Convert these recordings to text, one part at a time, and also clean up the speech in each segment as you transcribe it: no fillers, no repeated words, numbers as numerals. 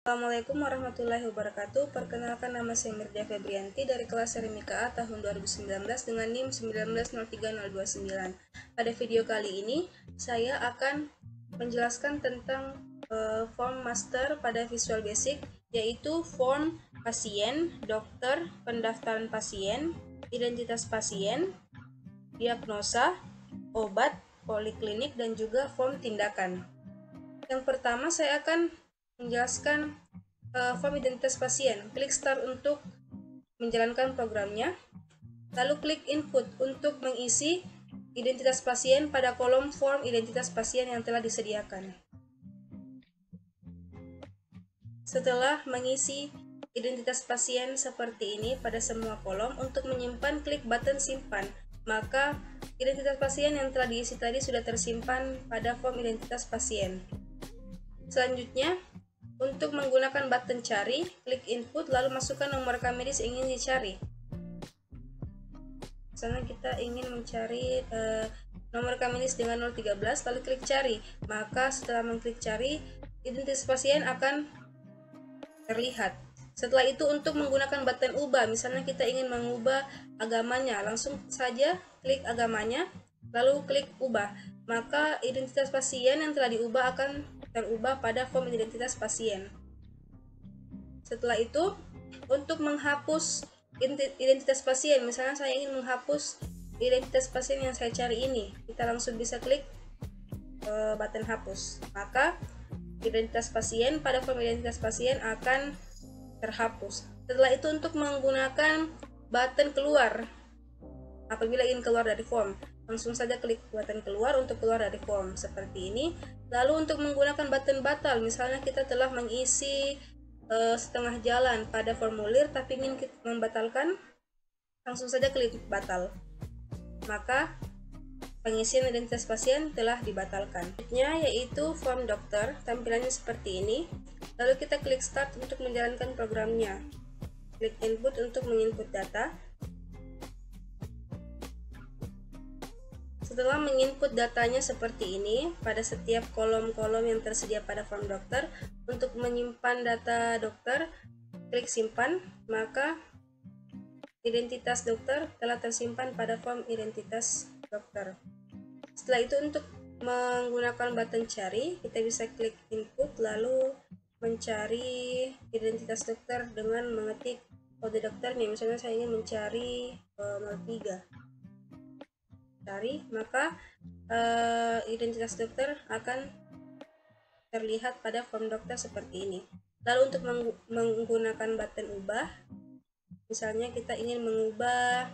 Assalamualaikum warahmatullahi wabarakatuh. Perkenalkan, nama saya Mirja Febrianti dari kelas Serimika A tahun 2019 dengan NIM 1903029. Pada video kali ini, saya akan menjelaskan tentang form master pada Visual Basic, yaitu form pasien, dokter, pendaftaran pasien, identitas pasien, diagnosa, obat, poliklinik, dan juga form tindakan. Yang pertama, saya akan menjelaskan form identitas pasien. Klik Start untuk menjalankan programnya. Lalu klik Input untuk mengisi identitas pasien pada kolom form identitas pasien yang telah disediakan. Setelah mengisi identitas pasien seperti ini pada semua kolom, untuk menyimpan klik button simpan. Maka identitas pasien yang telah diisi tadi sudah tersimpan pada form identitas pasien. Selanjutnya, untuk menggunakan button cari, klik input lalu masukkan nomor rekam medis yang ingin dicari. Misalnya kita ingin mencari nomor rekam medis dengan 013, lalu klik cari. Maka setelah mengklik cari, identitas pasien akan terlihat. Setelah itu, untuk menggunakan button ubah, misalnya kita ingin mengubah agamanya, langsung saja klik agamanya, lalu klik ubah. Maka identitas pasien yang telah diubah akan terubah pada form identitas pasien. Setelah itu, untuk menghapus identitas pasien, misalnya saya ingin menghapus identitas pasien yang saya cari ini, kita langsung bisa klik button hapus. Maka identitas pasien pada form identitas pasien akan terhapus. Setelah itu, untuk menggunakan button keluar, apabila ingin keluar dari form, langsung saja klik button keluar untuk keluar dari form seperti ini. Lalu untuk menggunakan button batal, misalnya kita telah mengisi setengah jalan pada formulir tapi ingin membatalkan, langsung saja klik batal. Maka pengisian identitas pasien telah dibatalkan. Selanjutnya yaitu form dokter, tampilannya seperti ini. Lalu kita klik start untuk menjalankan programnya. Klik input untuk menginput data. Setelah menginput datanya seperti ini pada setiap kolom-kolom yang tersedia pada form dokter, untuk menyimpan data dokter, klik simpan. Maka identitas dokter telah tersimpan pada form identitas dokter. Setelah itu, untuk menggunakan button cari, kita bisa klik input lalu mencari identitas dokter dengan mengetik kode dokternya. Misalnya saya ingin mencari 03. Cari, maka identitas dokter akan terlihat pada form dokter seperti ini. Lalu untuk menggunakan button ubah, misalnya kita ingin mengubah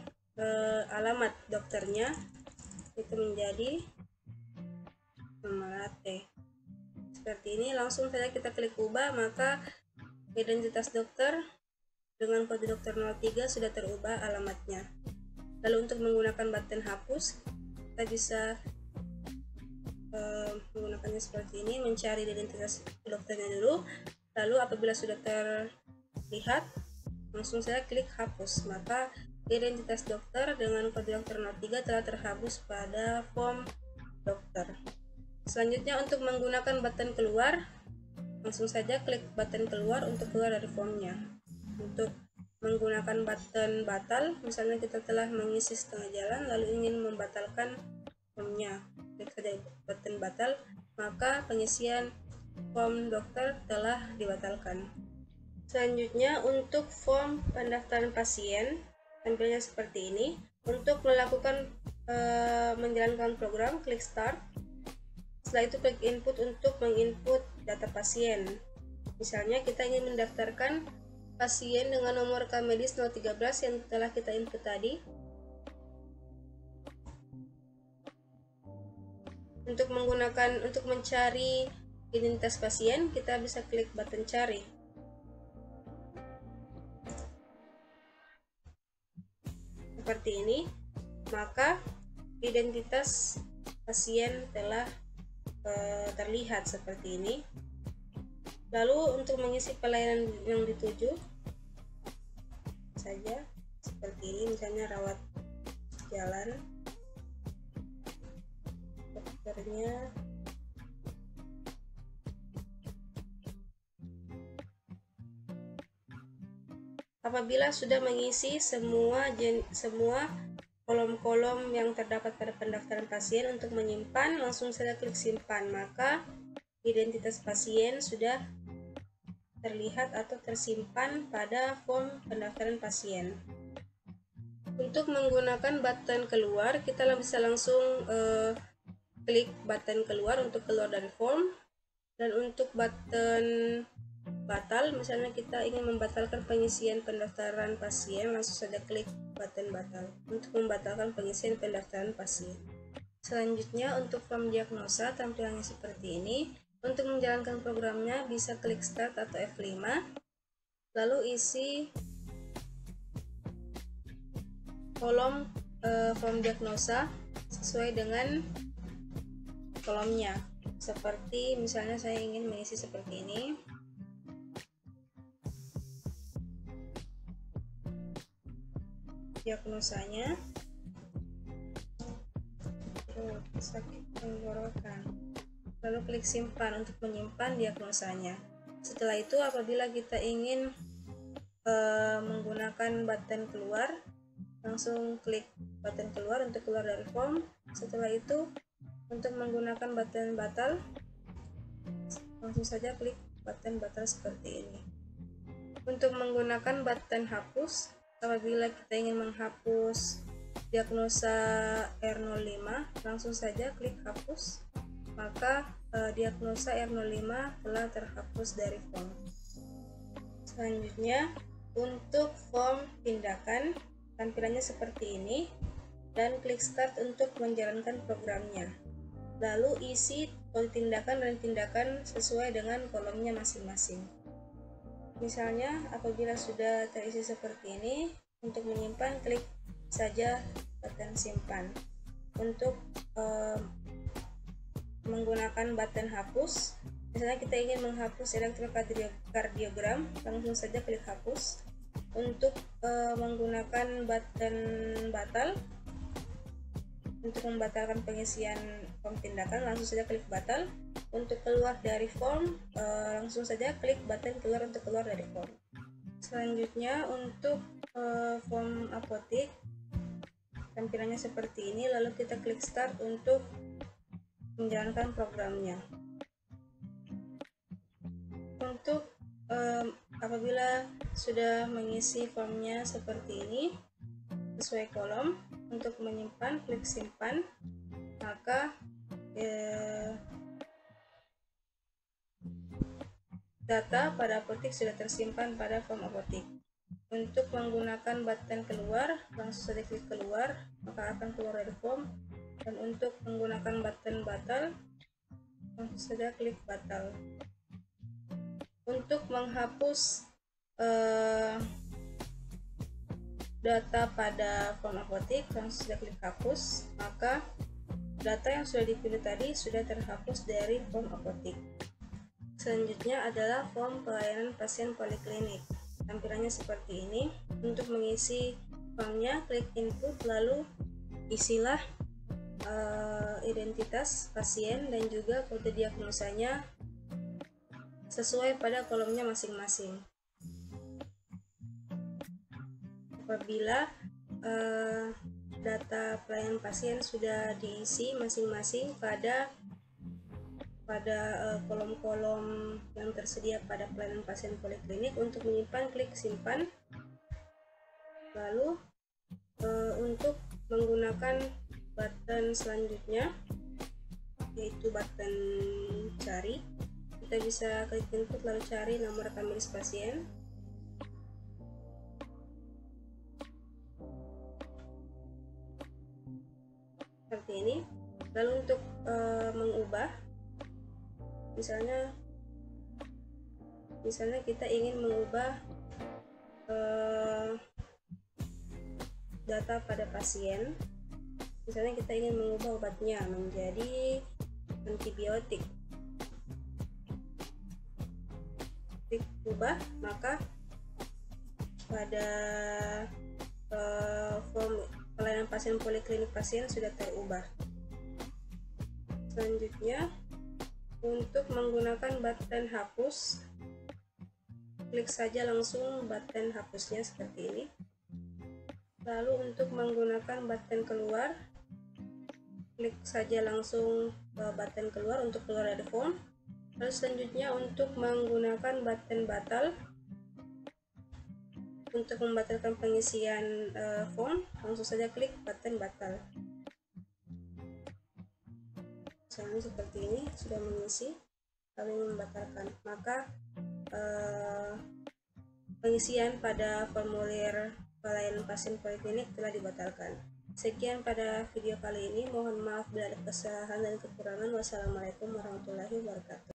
alamat dokternya itu menjadi Malate seperti ini, langsung saja kita klik ubah, maka identitas dokter dengan kode dokter 03 sudah terubah alamatnya. Lalu untuk menggunakan button hapus, kita bisa menggunakannya seperti ini, mencari identitas dokternya dulu, lalu apabila sudah terlihat, langsung saya klik hapus. Maka identitas dokter dengan kode dokter 03 telah terhapus pada form dokter. Selanjutnya, untuk menggunakan button keluar, langsung saja klik button keluar untuk keluar dari formnya. Untuk menggunakan button batal, misalnya kita telah mengisi setengah jalan lalu ingin membatalkan formnya, klik saja button batal, maka pengisian form dokter telah dibatalkan. Selanjutnya, untuk form pendaftaran pasien, tampilnya seperti ini. Untuk melakukan menjalankan program, klik start. Setelah itu klik input untuk menginput data pasien. Misalnya kita ingin mendaftarkan pasien dengan nomor rekam medis 013 yang telah kita input tadi. Untuk mencari identitas pasien, kita bisa klik button cari. Seperti ini, maka identitas pasien telah terlihat seperti ini. Lalu untuk mengisi pelayanan yang dituju saja seperti ini, misalnya rawat jalan, dokternya Apabila sudah mengisi semua kolom-kolom yang terdapat pada pendaftaran pasien, untuk menyimpan langsung saja klik simpan, maka identitas pasien sudah terlihat atau tersimpan pada form pendaftaran pasien. Untuk menggunakan button keluar, kita bisa langsung klik button keluar untuk keluar dari form. Dan untuk button batal, misalnya kita ingin membatalkan pengisian pendaftaran pasien, langsung saja klik button batal untuk membatalkan pengisian pendaftaran pasien. Selanjutnya untuk form diagnosa, tampilannya seperti ini. Untuk menjalankan programnya bisa klik start atau F5, lalu isi kolom form diagnosa sesuai dengan kolomnya. Seperti misalnya saya ingin mengisi seperti ini. Diagnosanya sakit tenggorokan. Lalu klik simpan untuk menyimpan diagnosanya. Setelah itu apabila kita ingin menggunakan button keluar, langsung klik button keluar untuk keluar dari form. Setelah itu untuk menggunakan button batal, langsung saja klik button batal seperti ini. Untuk menggunakan button hapus, apabila kita ingin menghapus diagnosa R05, langsung saja klik hapus, maka diagnosa R05 telah terhapus dari form. Selanjutnya untuk form tindakan, tampilannya seperti ini, dan klik start untuk menjalankan programnya. Lalu isi tindakan dan tindakan sesuai dengan kolomnya masing-masing. Misalnya apabila sudah terisi seperti ini, untuk menyimpan klik saja button simpan. Untuk menggunakan button hapus, misalnya kita ingin menghapus elektrokardiogram, langsung saja klik hapus. Untuk menggunakan button batal, untuk membatalkan pengisian form tindakan, langsung saja klik batal. Untuk keluar dari form, langsung saja klik button keluar untuk keluar dari form. Selanjutnya untuk form apotik, tampilannya seperti ini, lalu kita klik start untuk menjalankan programnya. Untuk apabila sudah mengisi formnya seperti ini sesuai kolom, untuk menyimpan klik simpan, maka data pada apotik sudah tersimpan pada form apotik. Untuk menggunakan button keluar, langsung saja klik keluar, maka akan keluar dari form. Dan untuk menggunakan button batal, langsung saja klik batal. Untuk menghapus data pada form apotik, langsung saja klik hapus, maka data yang sudah dipilih tadi sudah terhapus dari form apotik. Selanjutnya adalah form pelayanan pasien poliklinik. Tampilannya seperti ini. Untuk mengisi formnya, klik input, lalu isilah identitas pasien dan juga kode diagnosanya sesuai pada kolomnya masing-masing. Apabila data pelayanan pasien sudah diisi masing-masing pada kolom-kolom yang tersedia pada pelayanan pasien poliklinik, untuk menyimpan klik simpan. Lalu untuk menggunakan button selanjutnya, yaitu button cari, kita bisa klik input lalu cari nomor rekam medis pasien. Seperti ini. Lalu untuk mengubah, misalnya kita ingin mengubah data pada pasien, misalnya kita ingin mengubah obatnya menjadi antibiotik, klik ubah, maka pada form pelayanan pasien poliklinik pasien sudah terubah. Selanjutnya untuk menggunakan button hapus, klik saja langsung button hapusnya seperti ini. Lalu untuk menggunakan button keluar, klik saja langsung button keluar untuk keluar dari form. Lalu selanjutnya untuk menggunakan button batal, untuk membatalkan pengisian form, langsung saja klik button batal. Misalnya seperti ini, sudah mengisi lalu membatalkan, maka pengisian pada formulir pelayanan pasien poliklinik telah dibatalkan. Sekian pada video kali ini, mohon maaf bila ada kesalahan dan kekurangan. Wassalamualaikum warahmatullahi wabarakatuh.